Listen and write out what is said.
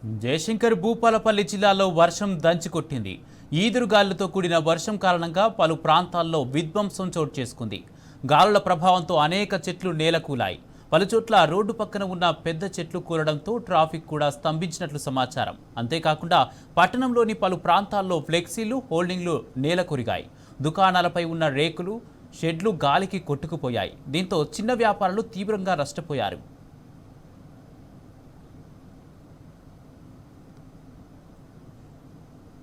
జయశంకర్ భూపాలపల్లి జిల్లాలో వర్షం దంచికొట్టింది. ఈదురుగాలులతో కూడిన వర్షం కారణంగా పలు ప్రాంతాల్లో విధ్వంసం చోటు చేసుకుంది. గాలుల ప్రభావంతో అనేక చెట్లు నేలకూలాయి. పలుచోట్ల రోడ్డు పక్కన ఉన్న పెద్ద చెట్లు కూలడంతో ట్రాఫిక్ కూడా స్తంభించినట్లు సమాచారం. అంతేకాకుండా పట్టణంలోని పలు ప్రాంతాల్లో ఫ్లెక్సీలు, హోల్డింగ్లు నేలకొరిగాయి. దుకాణాలపై ఉన్న రేకులు, షెడ్లు గాలికి కొట్టుకుపోయాయి. దీంతో చిన్న వ్యాపారులు తీవ్రంగా నష్టపోయారు.